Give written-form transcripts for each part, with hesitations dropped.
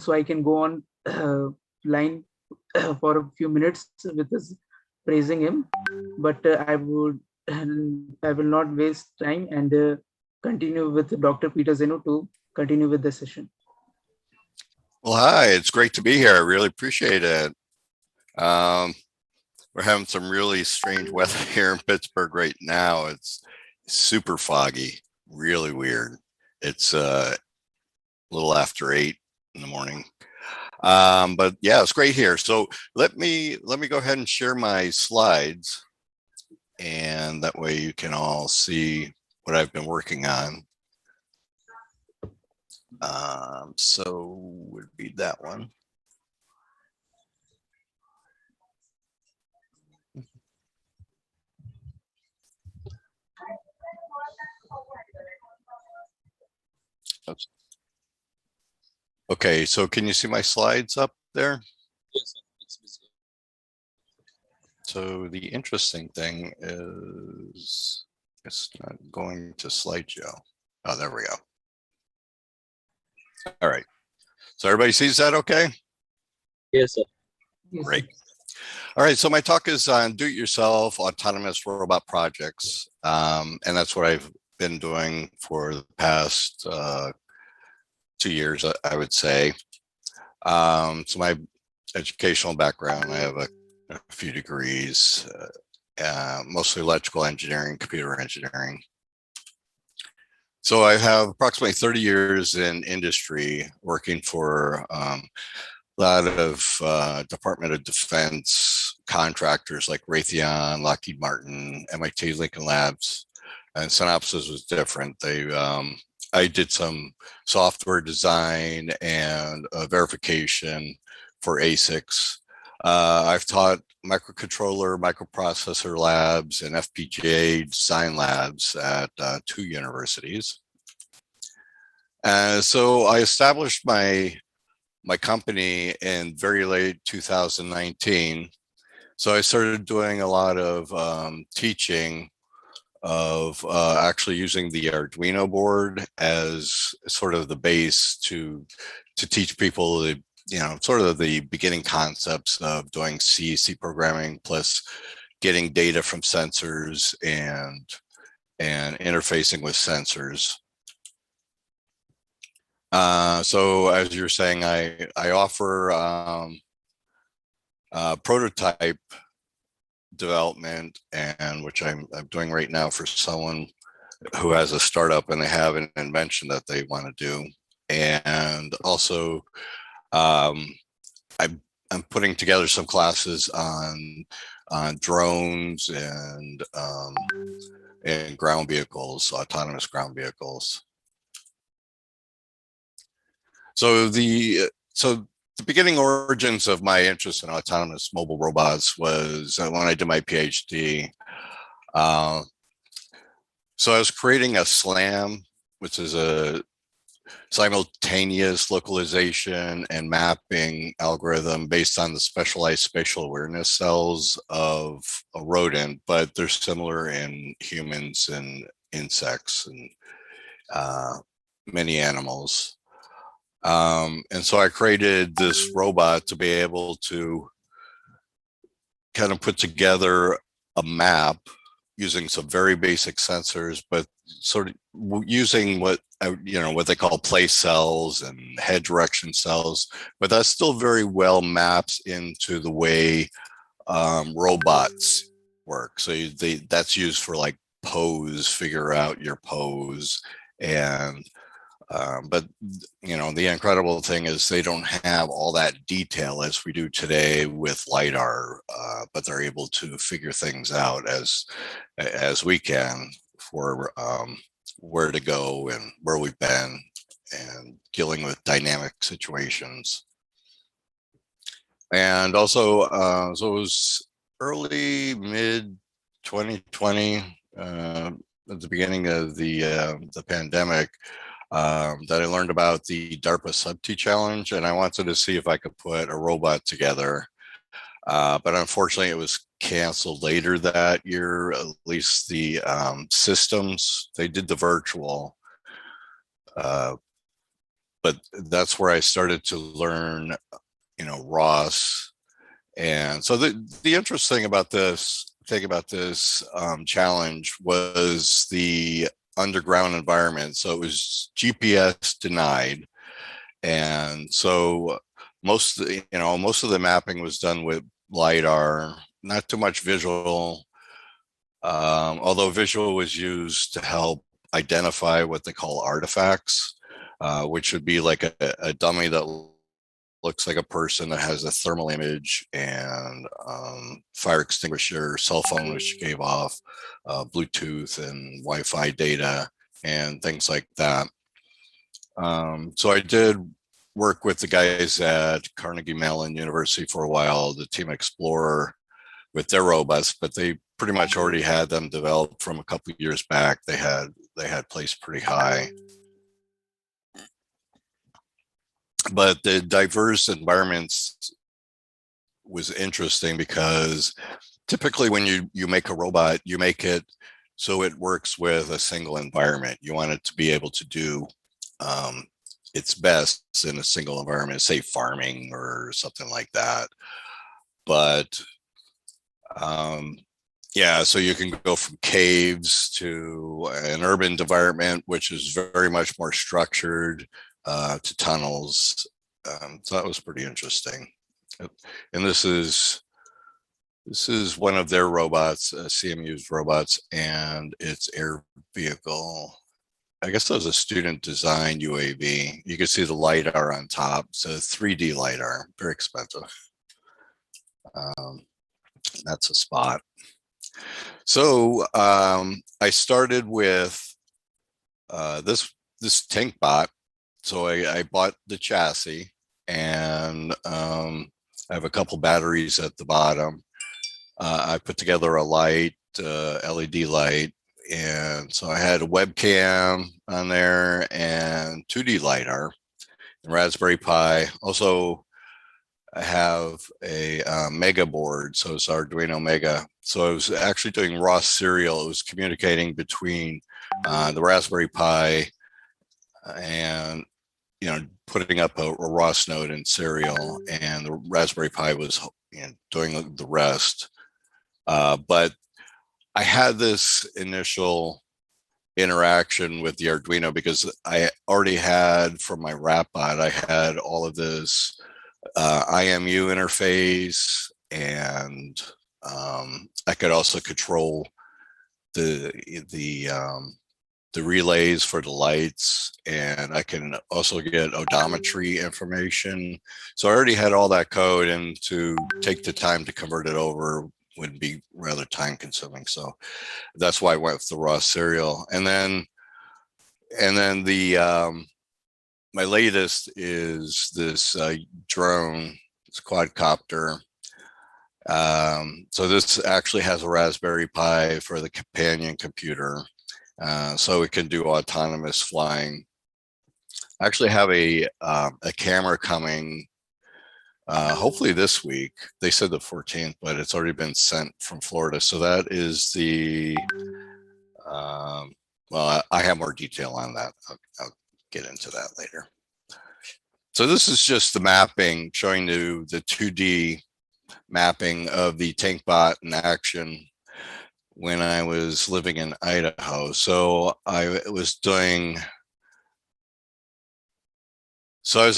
so I can go on line for a few minutes with this praising him, but I will not waste time and continue with Dr. Peter Zeno to continue with the session. Well, hi, it's great to be here. I really appreciate it. We're having some really strange weather here in Pittsburgh right now. It's super foggy, really weird. It's a little after 8 in the morning. But yeah, it's great here. So let me go ahead and share my slides, and that way you can all see what I've been working on. So would be that one. Oops. Okay, so can you see my slides up there? Yes, sir. So the interesting thing is it's not going to slideshow. Oh, there we go. All right. So everybody sees that okay? Yes, sir. Great. All right, so my talk is on do-it-yourself autonomous robot projects. And that's what I've been doing for the past 2 years, I would say. So my educational background, I have a few degrees, mostly electrical engineering, computer engineering. So I have approximately 30 years in industry working for a lot of Department of Defense contractors like Raytheon, Lockheed Martin, MIT Lincoln Labs, and Synopsys was different. I did some software design and verification for ASICs. I've taught microcontroller, microprocessor labs, and FPGA design labs at 2 universities. So I established my company in very late 2019. So I started doing a lot of teaching of actually using the Arduino board as sort of the base to teach people the, sort of the beginning concepts of doing C programming, plus getting data from sensors and interfacing with sensors. So as you're saying, I offer prototype development, and which I'm doing right now for someone who has a startup and they have an invention that they want to do. And also I'm putting together some classes on drones and ground vehicles, autonomous ground vehicles. So the beginning origins of my interest in autonomous mobile robots was when I did my Ph.D. So I was creating a SLAM, which is a simultaneous localization and mapping algorithm based on the specialized spatial awareness cells of a rodent, but they're similar in humans and insects and many animals. And so I created this robot to be able to kind of put together a map using some very basic sensors, but sort of using what they call place cells and head direction cells, but that still very well maps into the way robots work. So that's used for like pose, figure out your pose, and but the incredible thing is they don't have all that detail as we do today with LiDAR, but they're able to figure things out as we can for where to go and where we've been and dealing with dynamic situations. And also, so it was early mid 2020, at the beginning of the pandemic, that I learned about the DARPA Subt challenge, and I wanted to see if I could put a robot together. But unfortunately, it was canceled later that year. At least the systems, they did the virtual, but that's where I started to learn, ROS. And so the interesting about this challenge was the underground environment. So it was GPS denied. And so most of the mapping was done with LiDAR, not too much visual, although visual was used to help identify what they call artifacts, which would be like a dummy that looks like a person that has a thermal image and fire extinguisher, cell phone which gave off Bluetooth and Wi-Fi data and things like that. So I did work with the guys at Carnegie Mellon University for a while, the Team Explorer with their robots, but they pretty much already had them developed from a couple of years back. They had placed pretty high. But the diverse environments was interesting because typically when you make a robot, you make it so it works with a single environment. You want it to be able to do its best in a single environment, say farming or something like that. But yeah, so you can go from caves to an urban environment, which is very much more structured, to tunnels. So that was pretty interesting. And this is one of their robots, CMU's robots, and its air vehicle. I guess that was a student designed UAV. You can see the LiDAR on top. So 3D LiDAR, very expensive. That's a spot. So I started with this Tankbot. So I bought the chassis, and I have a couple batteries at the bottom. I put together a light, LED light, and so I had a webcam on there and 2D LiDAR and Raspberry Pi. Also, I have a Mega board, so it's Arduino Mega. So I was actually doing ROS serial. It was communicating between the Raspberry Pi and putting up a ROS node in serial, and the Raspberry Pi was doing the rest. But I had this initial interaction with the Arduino because I already had, from my Rapbot, I had all of this IMU interface, and I could also control the relays for the lights, and I can also get odometry information. So I already had all that code, and to take the time to convert it over would be rather time consuming. So that's why I went with the ROS serial. And then the my latest is this drone, this quadcopter. So this actually has a Raspberry Pi for the companion computer. So it can do autonomous flying. I actually have a camera coming, hopefully this week. They said the 14th, but it's already been sent from Florida. So that is the, well, I have more detail on that. I'll get into that later. So this is just the mapping, showing you the 2D mapping of the Tankbot in action when I was living in Idaho. So I was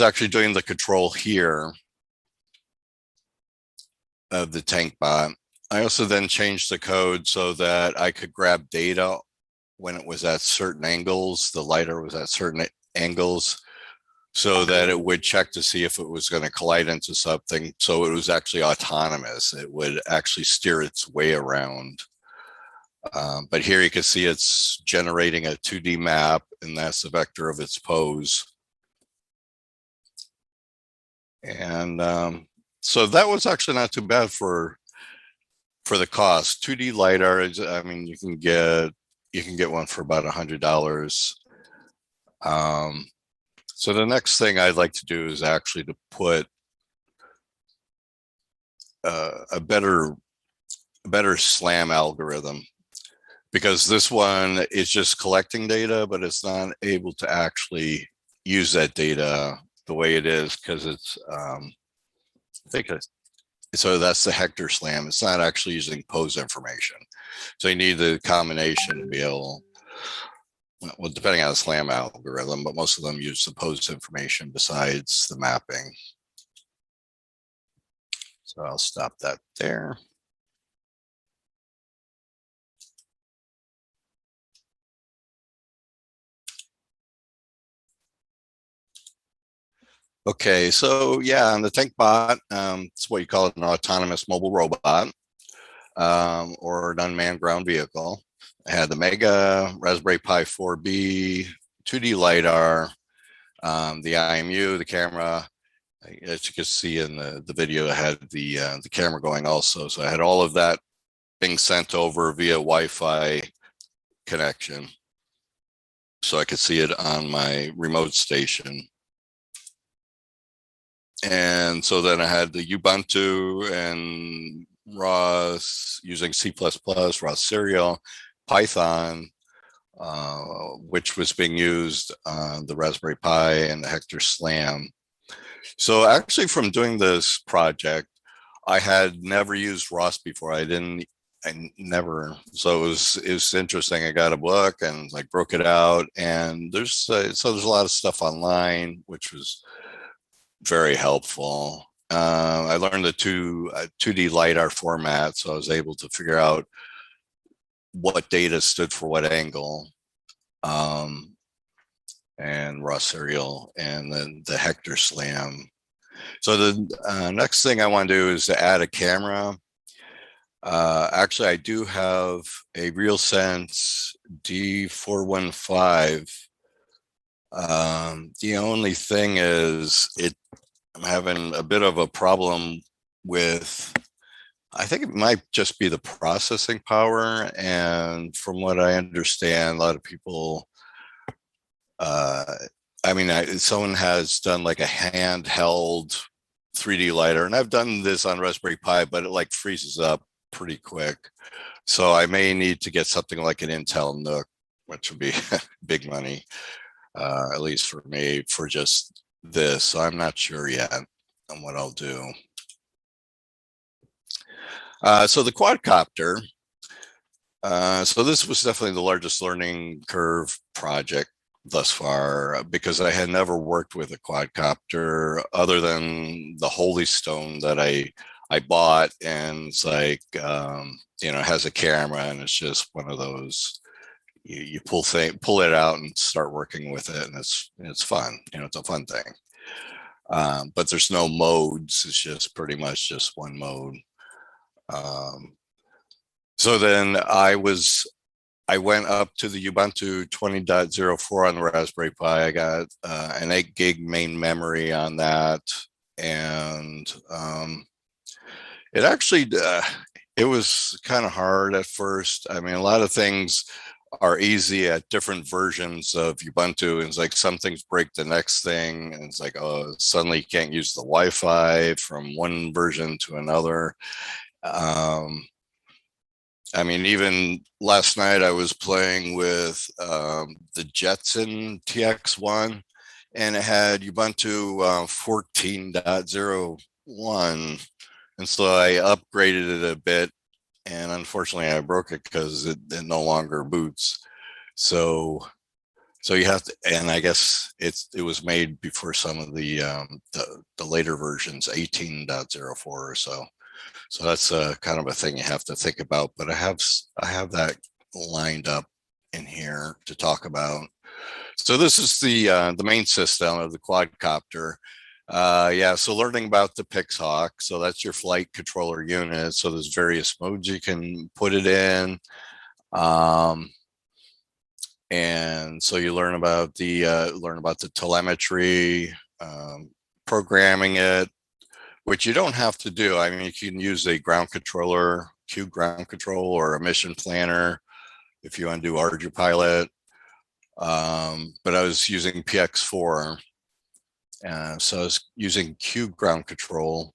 actually doing the control here of the Tankbot. I also then changed the code so that I could grab data when it was at certain angles. The LiDAR was at certain angles, so that it would check to see if it was going to collide into something. So it was actually autonomous. It would actually steer its way around. But here you can see it's generating a 2D map, and that's the vector of its pose. And so that was actually not too bad for the cost. 2D LiDAR is, I mean, you can get one for about $100. So the next thing I'd like to do is actually to put a better SLAM algorithm, because this one is just collecting data, but it's not able to actually use that data the way it is, because it's, I think so that's the Hector slam. It's not actually using pose information. So you need the combination to be able, well, depending on the slam algorithm, but most of them use the pose information besides the mapping. So I'll stop that there. Okay, so yeah, on the Tankbot, it's what you call an autonomous mobile robot, or an unmanned ground vehicle. I had the Mega Raspberry Pi 4B, 2D LiDAR, the IMU, the camera. As you can see in the video, I had the camera going also. So I had all of that being sent over via Wi-Fi connection, so I could see it on my remote station. And so then I had the Ubuntu and ROS using C++, ROS serial, Python, which was being used on the Raspberry Pi and the Hector Slam. So actually, from doing this project, I had never used ROS before. I never. So it was interesting. I got a book and like broke it out, and there's a lot of stuff online, which was very helpful. I learned the 2D LiDAR format, so I was able to figure out what data stood for what angle, and ROS serial, and then the Hector Slam. So the next thing I want to do is to add a camera. Actually, I do have a RealSense D415. The only thing is I'm having a bit of a problem with, I think it might just be the processing power. And from what I understand, a lot of people, someone has done like a handheld 3D LiDAR, and I've done this on Raspberry Pi, but it like freezes up pretty quick. So I may need to get something like an Intel NUC, which would be big money, at least for me, for just this. So I'm not sure yet on what I'll do. So the quadcopter. So this was definitely the largest learning curve project thus far, because I had never worked with a quadcopter other than the Holy Stone that I bought, and it's like, it has a camera, and it's just one of those, you pull it out and start working with it, and it's fun. It's a fun thing. But there's no modes. It's just pretty much just one mode. So then I went up to the Ubuntu 20.04 on the Raspberry Pi. I got an 8 gig main memory on that, and it actually it was kind of hard at first. I mean, a lot of things are easy at different versions of Ubuntu, and it's like some things break the next thing, and it's like, oh, suddenly you can't use the Wi-Fi from one version to another. I mean, even last night I was playing with the Jetson TX1, and it had Ubuntu 14.01, and so I upgraded it a bit, and unfortunately I broke it because it no longer boots. So you have to, and I guess it was made before some of the later versions, 18.04 or so. So that's kind of a thing you have to think about. But I have that lined up in here to talk about. So this is the main system of the quadcopter. So learning about the Pixhawk. So that's your flight controller unit. So there's various modes you can put it in. And so you learn about the telemetry, programming it, which you don't have to do. I mean, you can use a ground controller, QGround Control, or a mission planner if you want to do ArduPilot. But I was using PX4. So I was using QGround Control.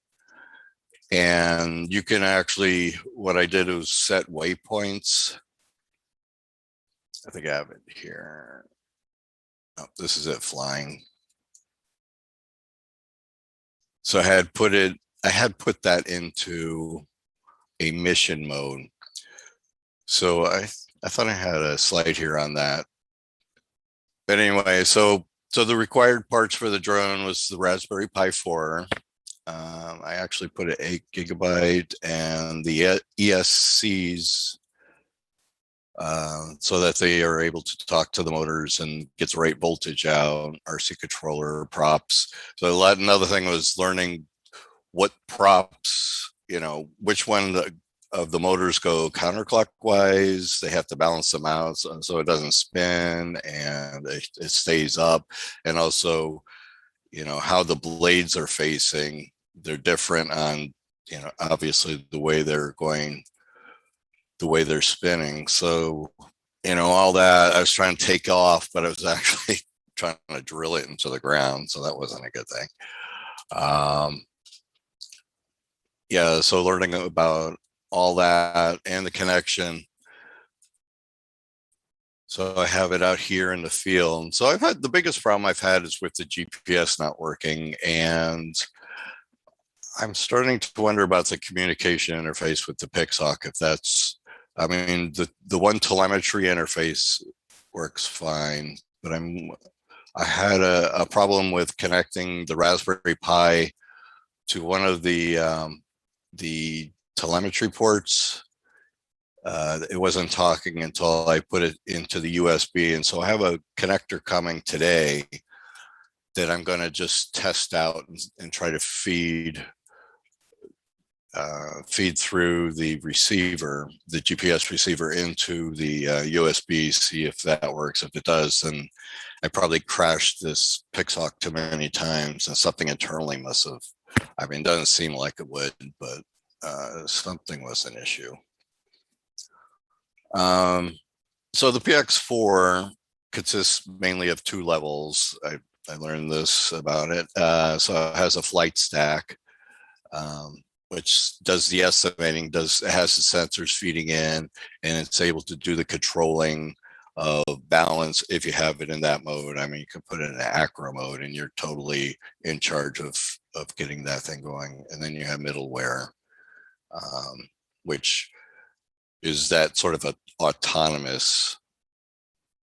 And you can actually, what I did was set waypoints. I think I have it here. Oh, this is it flying. So I had put that into a mission mode. So I thought I had a slide here on that. But anyway, so the required parts for the drone was the Raspberry Pi 4. I actually put an 8 gigabyte and the ESCs so that they are able to talk to the motors and get the right voltage out, RC controller, props. So another thing was learning what props, which one of the motors go counterclockwise. They have to balance them out so it doesn't spin and it stays up. And also, how the blades are facing. They're different on, obviously the way they're spinning. So, all that I was trying to take off, but I was actually trying to drill it into the ground. So that wasn't a good thing. Yeah, so learning about all that and the connection. So I have it out here in the field. So the biggest problem I've had is with the GPS not working, and I'm starting to wonder about the communication interface with the Pixhawk. If that's, the one telemetry interface works fine, but I had a problem with connecting the Raspberry Pi to one of the telemetry ports. It wasn't talking until I put it into the USB. And so I have a connector coming today that I'm going to just test out and try to feed through the receiver, the GPS receiver, into the USB, see if that works. If it does, then I probably crashed this Pixhawk too many times and something internally must have, it doesn't seem like it would, but something was an issue. So the PX4 consists mainly of 2 levels. I learned this about it. So it has a flight stack, which does the estimating, it has the sensors feeding in, and it's able to do the controlling of balance if you have it in that mode. You can put it in acro mode and you're totally in charge of getting that thing going. And then you have middleware, which is that sort of an autonomous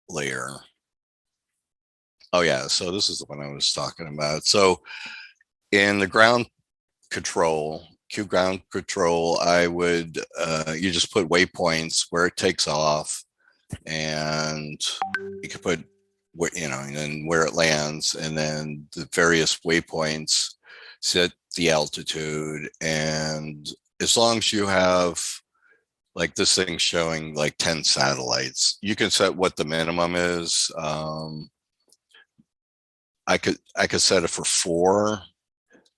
layer. Oh yeah, so this is the one I was talking about. So in the ground control, QGround Control, I would, you just put waypoints where it takes off, and you could put, and then where it lands, and then the various waypoints set the altitude. And as long as you have, like this thing showing like 10 satellites, you can set what the minimum is. I could set it for 4,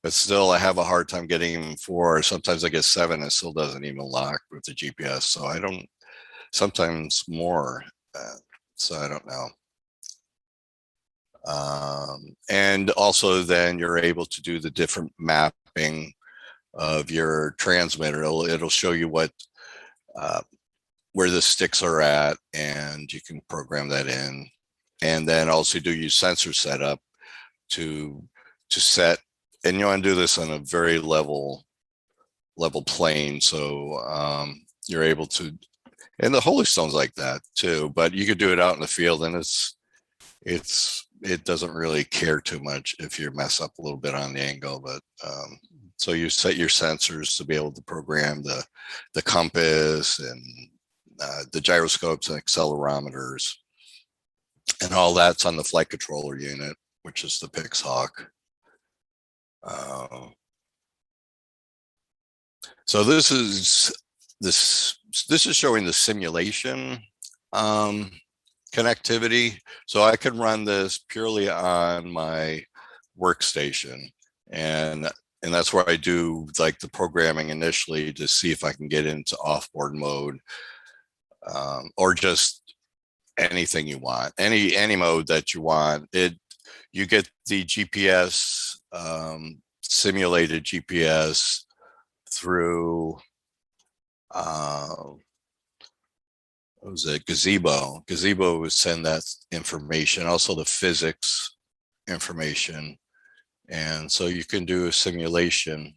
but still I have a hard time getting even 4. Sometimes I get 7 and it still doesn't even lock with the GPS. So I don't, sometimes more. So I don't know. And also then you're able to do the different mapping of your transmitter. It'll show you what, where the sticks are at, and you can program that in. And then also do your sensor setup to set, and you want to do this on a very level plane. So you're able to, and the Holy Stone's like that too, but you could do it out in the field, and it doesn't really care too much if you mess up a little bit on the angle. But so you set your sensors to be able to program the compass and the gyroscopes and accelerometers, and all that's on the flight controller unit, which is the Pixhawk. So this is showing the simulation connectivity. So I can run this purely on my workstation, and that's where I do like the programming initially to see if I can get into offboard mode, or just anything you want, any mode that you want. You get the GPS, simulated GPS through what was it, Gazebo. Gazebo would send that information, also the physics information And so you can do a simulation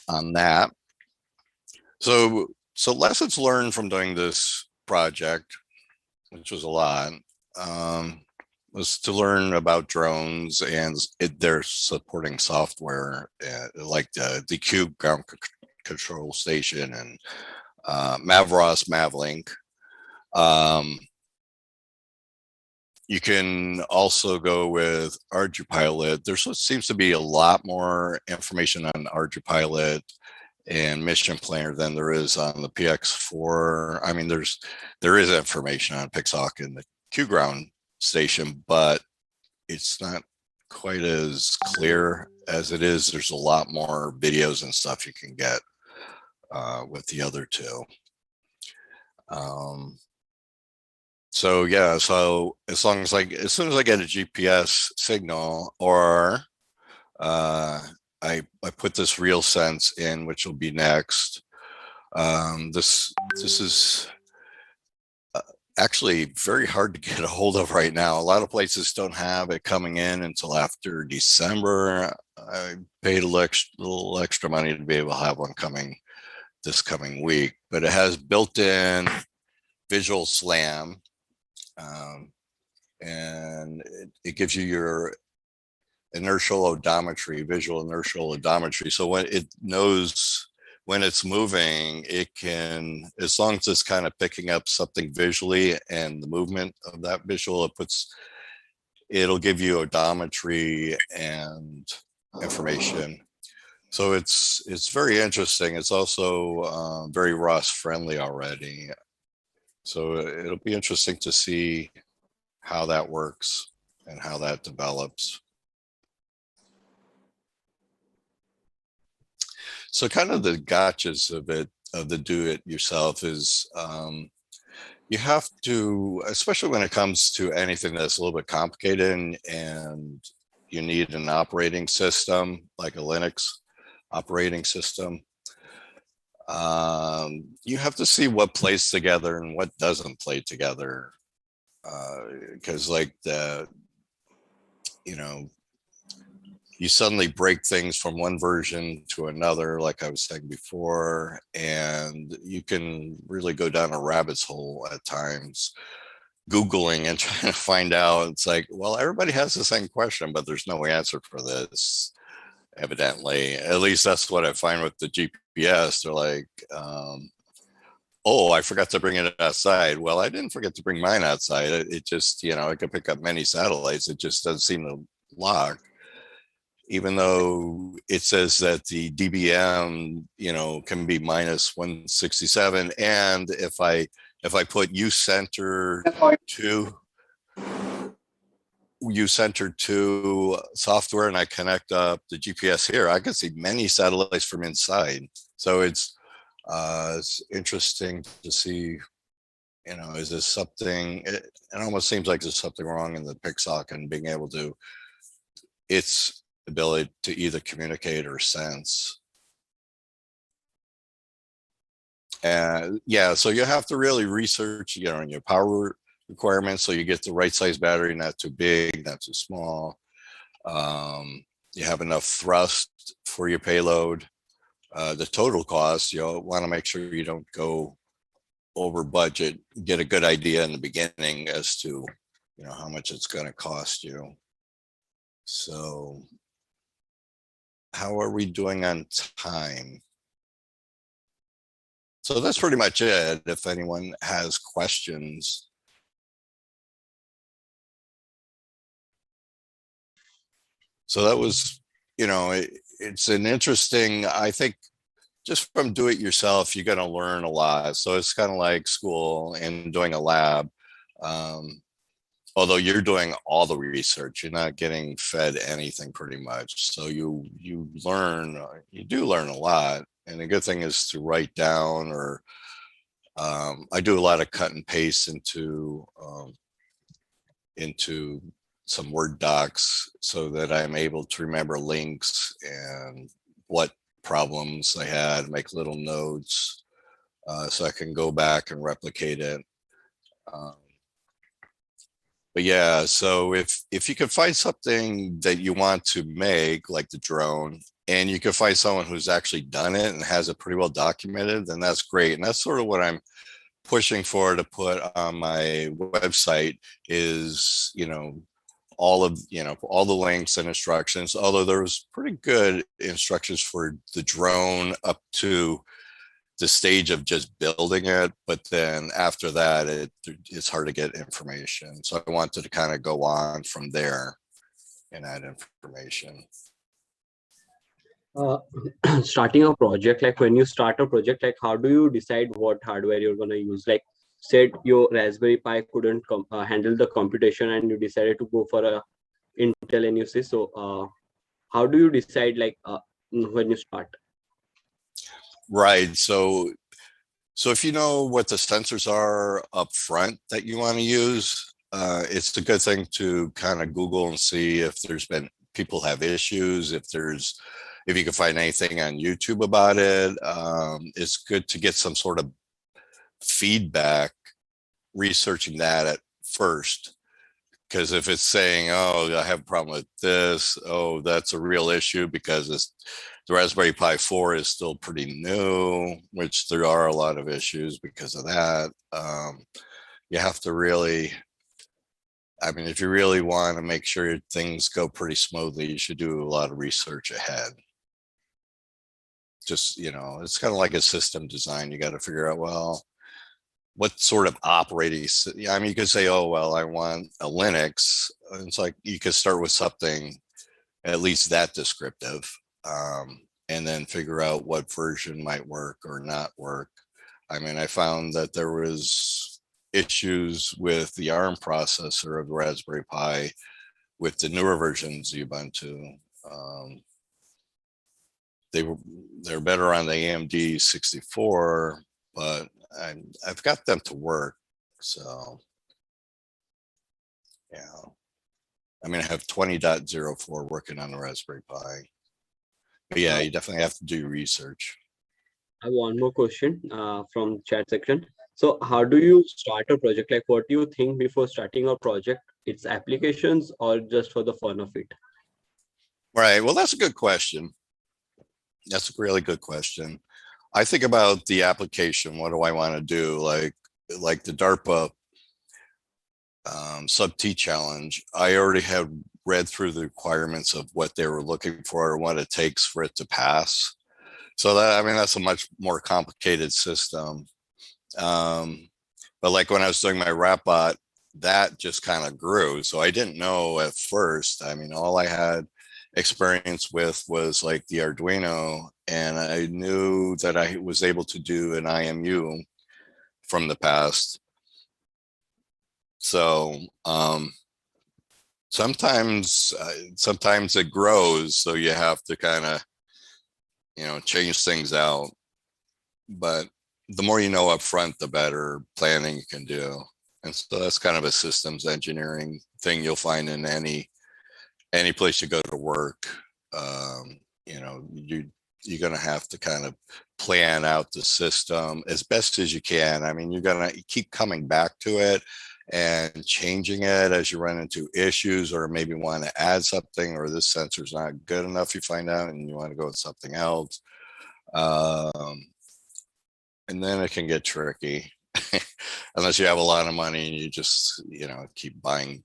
on that. So lessons learned from doing this project, which was a lot, was to learn about drones and their supporting software, like the QGround Control Station and ROS Mavlink. You can also go with ArduPilot. There seems to be a lot more information on ArduPilot and Mission Planner than there is on the PX4. I mean, there is information on Pixhawk and the QGround station, but it's not quite as clear as it is. There's a lot more videos and stuff you can get with the other two. So yeah, so as soon as I get a GPS signal, or I put this RealSense in, which will be next. This is actually very hard to get a hold of right now. A lot of places don't have it coming in until after December. I paid a little extra money to be able to have one coming this coming week, but it has built-in visual SLAM, and it gives you your inertial odometry, visual inertial odometry. So when it knows when it's moving, it can, as long as it's kind of picking up something visually and the movement of that visual, it'll give you odometry and information. So it's very interesting. It's also very ROS friendly already. So it'll be interesting to see how that works and how that develops. So kind of the gotchas of the do it yourself is you have to, especially when it comes to anything that's a little bit complicated and you need an operating system like a Linux operating system. You have to see what plays together and what doesn't play together. Because you suddenly break things from one version to another, like I was saying before, and you can really go down a rabbit's hole at times, Googling and trying to find out. It's like, well, everybody has the same question, but there's no answer for this, evidently. At least that's what I find with the GPS. They're like, oh, I forgot to bring it outside. Well, I didn't forget to bring mine outside. It just, it can pick up many satellites. It just doesn't seem to lock. Even though it says that the DBM, can be minus 167. And if I put uCenter to software and I connect up the GPS here, I can see many satellites from inside. So it's interesting to see, is this something, it almost seems like there's something wrong in the Pixhawk and being able to, its ability to either communicate or sense. And yeah, so you have to really research, on your power requirements, so you get the right size battery, not too big, not too small. You have enough thrust for your payload. The total cost, you'll want to make sure you don't go over budget. Get a good idea in the beginning as to, how much it's going to cost you. So how are we doing on time? So that's pretty much it. If anyone has questions. So that was, it's an interesting, I think, just from do it yourself, you're going to learn a lot. So it's kind of like school and doing a lab. Although you're doing all the research, you're not getting fed anything pretty much. So you do learn a lot. And the good thing is to write down, or I do a lot of cut and paste into some Word docs so that I'm able to remember links and what problems I had, make little notes so I can go back and replicate it. But yeah, so if you can find something that you want to make, like the drone, and you can find someone who's actually done it and has it pretty well documented, then that's great. And that's sort of what I'm pushing for to put on my website is, all the links and instructions, although there was pretty good instructions for the drone up to the stage of just building it, but then after that it's hard to get information, so I wanted to kind of go on from there and add information. Starting a project, like when you start a project, like how do you decide what hardware you're going to use? Like said your Raspberry Pi couldn't handle the computation and you decided to go for a Intel NUC. So how do you decide like when you start? Right, so if you know what the sensors are up front that you want to use, it's a good thing to kind of Google and see if there's been people have issues, if you can find anything on YouTube about it. It's good to get some sort of feedback researching that at first, because if it's saying, oh, I have a problem with this, oh, that's a real issue because the Raspberry Pi 4 is still pretty new, which there are a lot of issues because of that. You have to really, if you really want to make sure things go pretty smoothly, you should do a lot of research ahead. Just, it's kind of like a system design. You got to figure out, well, what sort of operating, you could say, oh, well, I want a Linux. It's like, you could start with something at least that descriptive, and then figure out what version might work or not work. I found that there was issues with the ARM processor of the Raspberry Pi with the newer versions of Ubuntu. They're better on the AMD 64, but I've got them to work. So yeah, I have 20.04 working on the Raspberry Pi. But yeah, you definitely have to do research. I have one more question from chat section. So how do you start a project? Like what do you think before starting a project? It's applications or just for the fun of it? Right. Well, that's a good question. That's a really good question. I think about the application. What do I want to do? Like the DARPA Subt challenge. I already had read through the requirements of what they were looking for and what it takes for it to pass. So that's a much more complicated system. But like when I was doing my RapBot, that just kind of grew. So I didn't know at first. All I had experience with was like the Arduino, and I knew that I was able to do an IMU from the past. So sometimes it grows, so you have to kind of change things out. But the more you know up front, the better planning you can do. And so that's kind of a systems engineering thing you'll find in any place you go to work. You're going to have to kind of plan out the system as best as you can. You're going to keep coming back to it and changing it as you run into issues, or maybe want to add something, or this sensor's not good enough, you find out, and you want to go with something else. And then it can get tricky unless you have a lot of money and you just, keep buying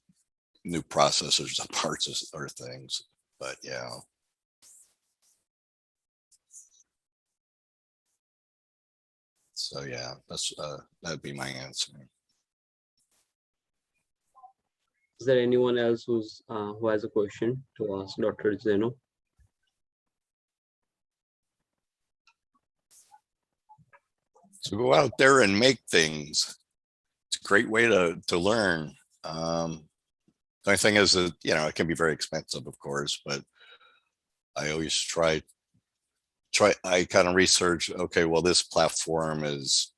new processors and parts or things. But yeah. So yeah, that'd be my answer. Is there anyone else who has a question to ask Dr. Zeno? So go out there and make things. It's a great way to learn. The only thing is that, it can be very expensive, of course, but I always try, I kind of research, okay, well, this platform is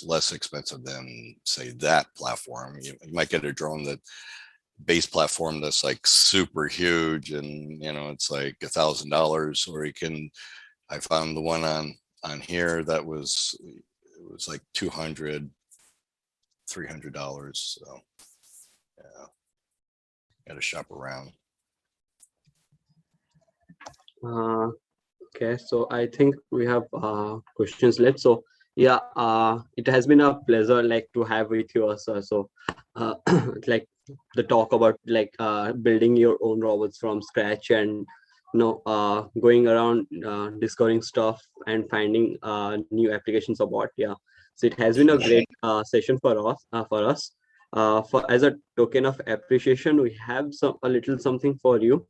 less expensive than, say, that platform. You might get a drone that base platform that's like super huge and, it's like $1,000, or I found the one on here that was like $200, $300. So yeah. Got to shop around. Okay, so I think we have questions left. So yeah, it has been a pleasure like to have with you also. So like the talk about like building your own robots from scratch, and going around discovering stuff and finding new applications about. Yeah, so it has been a great session for us. For as a token of appreciation, we have a little something for you.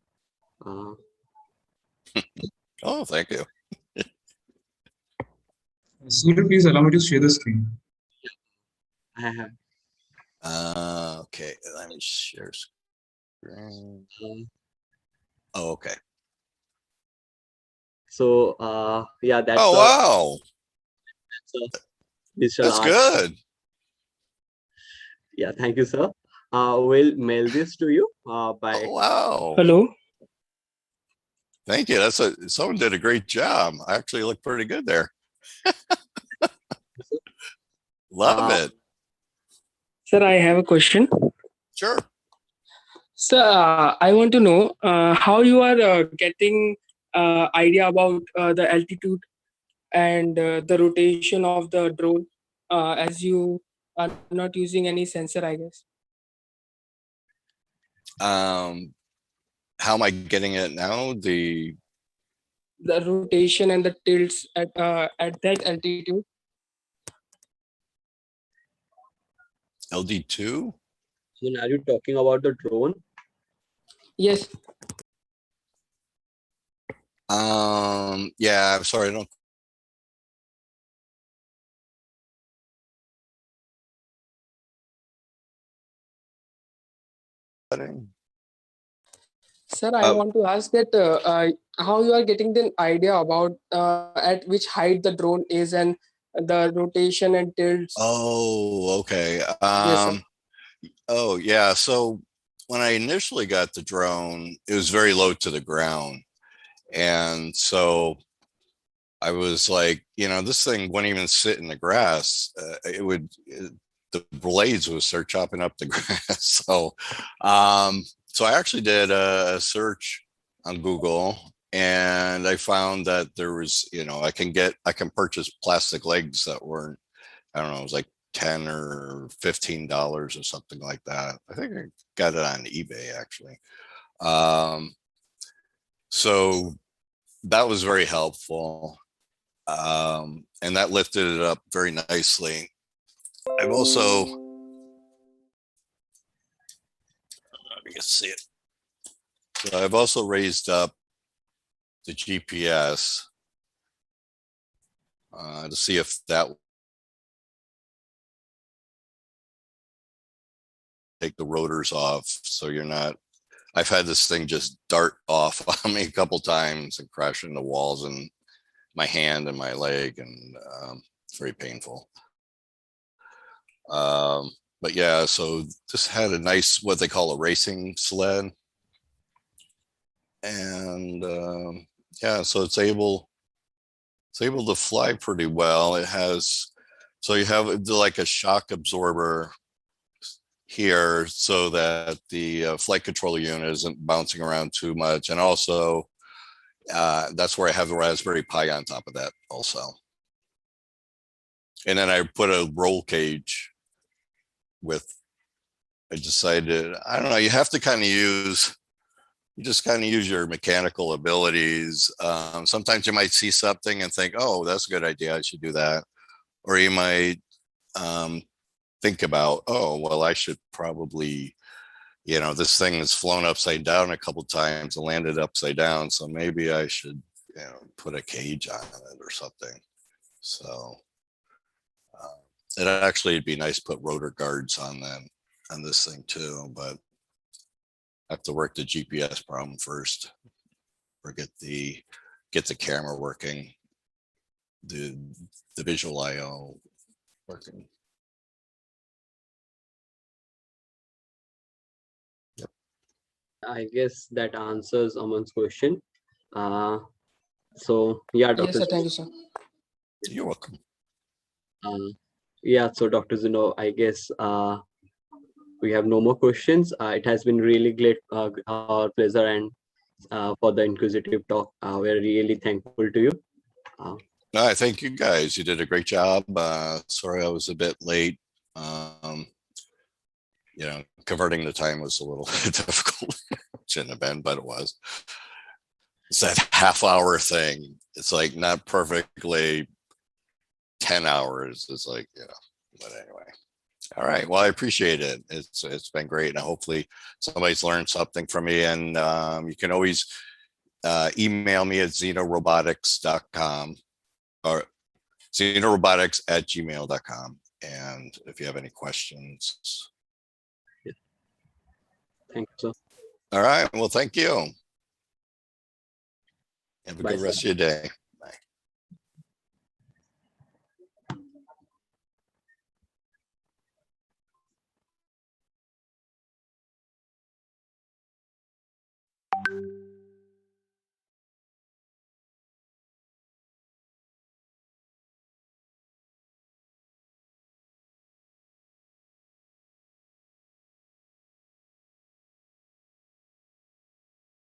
Oh, thank you. Surya, please allow me to share the screen. I have. Okay, let me share screen. Oh, okay. So yeah, that's Oh, wow. That's That's good. Yeah, thank you, sir. We'll mail this to you by. Oh, wow. Hello. Thank you. Someone did a great job. I actually look pretty good there. Love it. Sir, I have a question. Sure. Sir, I want to know how you are getting idea about the altitude and the rotation of the drone as you are not using any sensor, I guess. How am I getting it now? The rotation and the tilts at that altitude. LD2? Are you talking about the drone? Yes. Yeah, I'm sorry, I don't. Sir, I want to ask that how you are getting the idea about at which height the drone is and the rotation and tilts. Oh, okay. Yes, sir. Oh, yeah. So when I initially got the drone, it was very low to the ground. And so I was like, this thing wouldn't even sit in the grass. The blades would start chopping up the grass. So I actually did a search on Google, and I found that there was, I can purchase plastic legs that weren't, I don't know, it was like $10 or $15 or something like that. I think I got it on eBay actually. So that was very helpful. And that lifted it up very nicely. I've also, you can see it. So I've also raised up the GPS to see if that take the rotors off. So you're not, I've had this thing just dart off on me a couple times and crash into walls and my hand and my leg, and it's very painful. But yeah, so this had a nice, what they call a racing sled. And yeah, so it's able to fly pretty well. It has, so you have like a shock absorber here so that the flight controller unit isn't bouncing around too much. And also that's where I have the Raspberry Pi on top of that also. And then I put a roll cage I decided, I don't know, you have to kind of use your mechanical abilities. Sometimes you might see something and think, oh, that's a good idea, I should do that. Or you might think about, oh, well, I should probably, this thing has flown upside down a couple times and landed upside down, so maybe I should, put a cage on it or something. So it actually would be nice to put rotor guards on this thing too, but I have to work the GPS problem first, or get the camera working, the visual IO working. Yep. I guess that answers Aman's question. So yeah, Dr. Yes, sir. Thank you, sir. You're welcome. Yeah, so Dr. Zeno, I guess we have no more questions. It has been really great, our pleasure, and for the inquisitive talk. We're really thankful to you. No, I thank you guys. You did a great job. Sorry I was a bit late. You know, converting the time was a little difficult. Shouldn't have been, but it was. It's that half-hour thing. It's like not perfectly 10 hours. It's like, you know, but anyway. All right. Well, I appreciate it. It's been great. And hopefully somebody's learned something from me. And you can always email me at ZenoRobotics.com or ZenoRobotics@gmail.com. And if you have any questions. Thank you, sir. All right. Well, thank you. Have a Bye, good rest of your day.